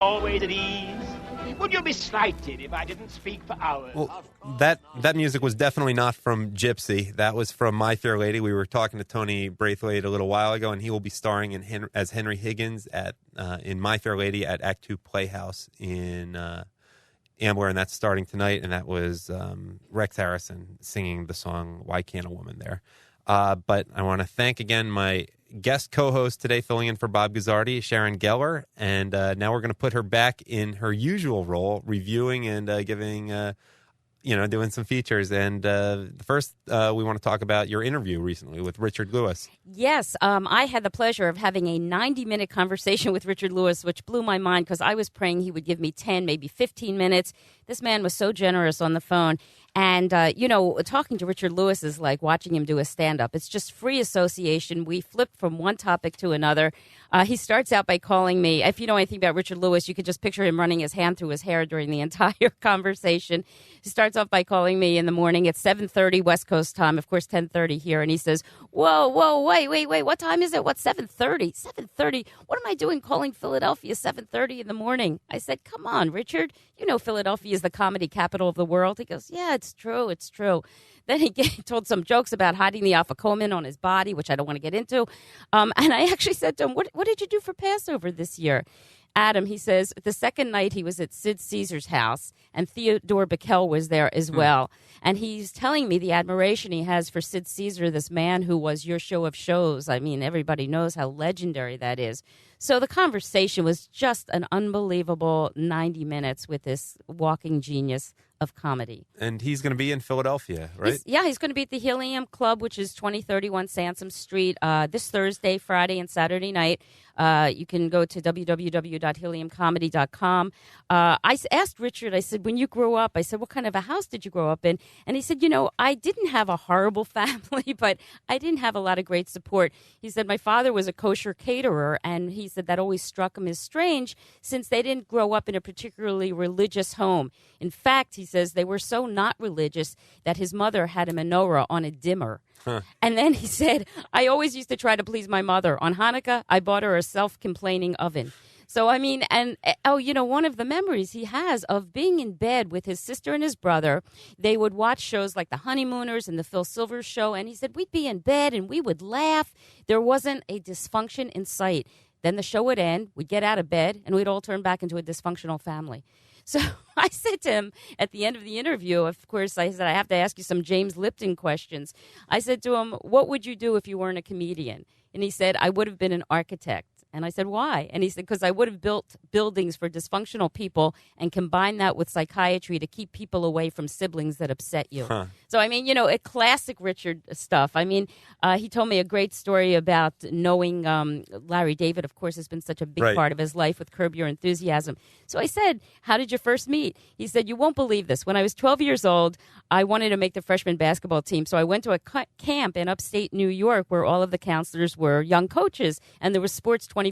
Always at ease. Would you be slighted if I didn't speak for hours? Well, that music was definitely not from Gypsy. That was from My Fair Lady. We were talking to Tony Braithwaite a little while ago, and he will be starring as Henry Higgins in My Fair Lady at Act 2 Playhouse in Ambler, and that's starting tonight. And that was Rex Harrison singing the song "Why Can't a Woman" there. But I want to thank again my guest co-host today, filling in for Bob Guzzardi, Sharon Geller, and now we're going to put her back in her usual role, reviewing and giving, doing some features. And first, we want to talk about your interview recently with Richard Lewis. Yes, I had the pleasure of having a 90-minute conversation with Richard Lewis, which blew my mind because I was praying he would give me 10, maybe 15 minutes. This man was so generous on the phone. And, talking to Richard Lewis is like watching him do a stand-up. It's just free association. We flip from one topic to another. He starts out by calling me. If you know anything about Richard Lewis, you could just picture him running his hand through his hair during the entire conversation. He starts off by calling me in the morning at 7:30 West Coast time, of course, 10:30 here. And he says, whoa, wait. What time is it? What, 7:30? 7:30? What am I doing calling Philadelphia 7:30 in the morning? I said, come on, Richard. You know Philadelphia is the comedy capital of the world. He goes, yeah, it's true. Then he told some jokes about hiding the afikoman on his body, which I don't want to get into. And I actually said to him, what did you do for Passover this year? Adam, he says, the second night he was at Sid Caesar's house, and Theodore Bickel was there as well. And he's telling me the admiration he has for Sid Caesar, this man who was your show of shows. I mean, everybody knows how legendary that is. So the conversation was just an unbelievable 90 minutes with this walking genius of comedy. And he's going to be in Philadelphia, right? He's going to be at the Helium Club, which is 2031 Sansom Street, this Thursday, Friday, and Saturday night. You can go to www.heliumcomedy.com. I asked Richard, I said, when you grew up, I said, what kind of a house did you grow up in? And he said, I didn't have a horrible family, but I didn't have a lot of great support. He said, my father was a kosher caterer, and he said that always struck him as strange since they didn't grow up in a particularly religious home. In fact, he says they were so not religious that his mother had a menorah on a dimmer. Huh. And then he said, I always used to try to please my mother. On Hanukkah, I bought her a self-complaining oven. So, I mean, one of the memories he has of being in bed with his sister and his brother, they would watch shows like The Honeymooners and The Phil Silvers Show, and he said we'd be in bed and we would laugh. There wasn't a dysfunction in sight. Then the show would end, we'd get out of bed, and we'd all turn back into a dysfunctional family. So I said to him at the end of the interview, of course, I said, I have to ask you some James Lipton questions. I said to him, what would you do if you weren't a comedian? And he said, I would have been an architect. And I said, why? And he said, because I would have built buildings for dysfunctional people and combined that with psychiatry to keep people away from siblings that upset you. Huh. So, I mean, a classic Richard stuff. I mean, he told me a great story about knowing Larry David, of course, has been such a big part of his life with Curb Your Enthusiasm. So I said, how did you first meet? He said, you won't believe this. When I was 12 years old, I wanted to make the freshman basketball team. So I went to a camp in upstate New York where all of the counselors were young coaches, and there was sports 24/7.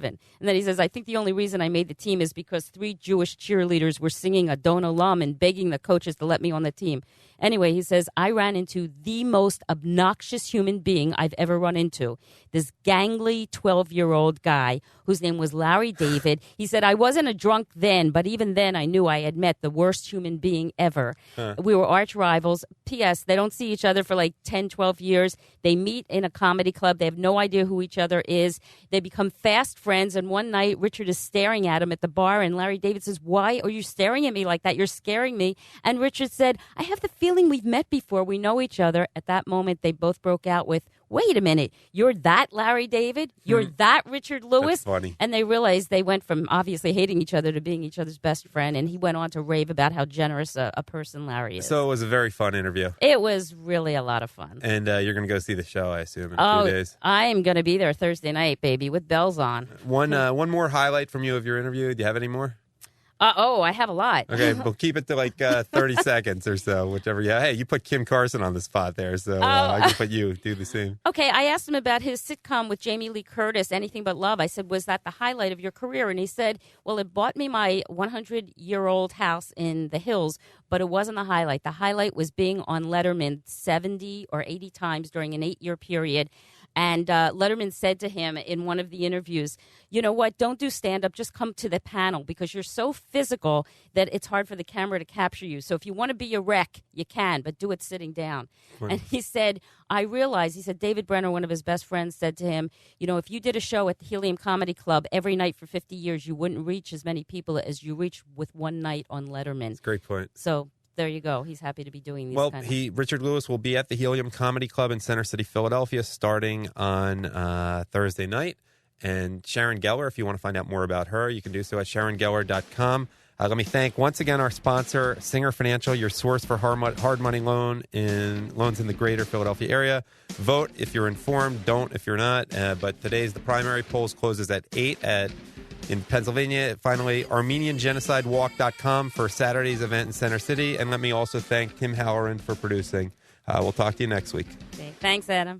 And then he says, I think the only reason I made the team is because 3 Jewish cheerleaders were singing Adon Olam and begging the coaches to let me on the team. Anyway, he says, I ran into the most obnoxious human being I've ever run into. This gangly 12-year-old guy whose name was Larry David. He said, I wasn't a drunk then, but even then I knew I had met the worst human being ever. Huh. We were arch rivals. P.S. They don't see each other for like 10, 12 years. They meet in a comedy club. They have no idea who each other is. They become fast friends. And one night, Richard is staring at him at the bar, and Larry David says, why are you staring at me like that? You're scaring me. And Richard said, I have the feeling we've met before. We know each other. At that moment, they both broke out with, wait a minute, you're that Larry David? You're that Richard Lewis? That's funny. And they realized they went from obviously hating each other to being each other's best friend. And he went on to rave about how generous a person Larry is. So it was a very fun interview. It was really a lot of fun. And you're going to go see the show, I assume, in a few days. I am going to be there Thursday night, baby, with bells on. One more highlight from you of your interview. Do you have any more? I have a lot. Okay, we'll keep it to like 30 seconds or so, whichever. Yeah, hey, you put Kim Carson on the spot there, so I can put you, do the same. Okay, I asked him about his sitcom with Jamie Lee Curtis, Anything But Love. I said, was that the highlight of your career? And he said, well, it bought me my 100-year-old house in the hills, but it wasn't the highlight. The highlight was being on Letterman 70 or 80 times during an 8-year period. And Letterman said to him in one of the interviews, you know what, don't do stand-up, just come to the panel because you're so physical that it's hard for the camera to capture you. So if you want to be a wreck, you can, but do it sitting down. Right. And he said, I realized, he said, David Brenner, one of his best friends, said to him, you know, if you did a show at the Helium Comedy Club every night for 50 years, you wouldn't reach as many people as you reach with one night on Letterman. That's a great point. So there you go. He's happy to be doing these. Well, Richard Lewis will be at the Helium Comedy Club in Center City, Philadelphia, starting on Thursday night. And Sharon Geller, if you want to find out more about her, you can do so at SharonGeller.com. Let me thank once again our sponsor, Singer Financial, your source for hard money loans in the greater Philadelphia area. Vote if you're informed, don't if you're not. But today's the primary. Polls closes at 8 in Pennsylvania. Finally, ArmenianGenocideWalk.com for Saturday's event in Center City. And let me also thank Tim Halloran for producing. We'll talk to you next week. Okay. Thanks, Adam.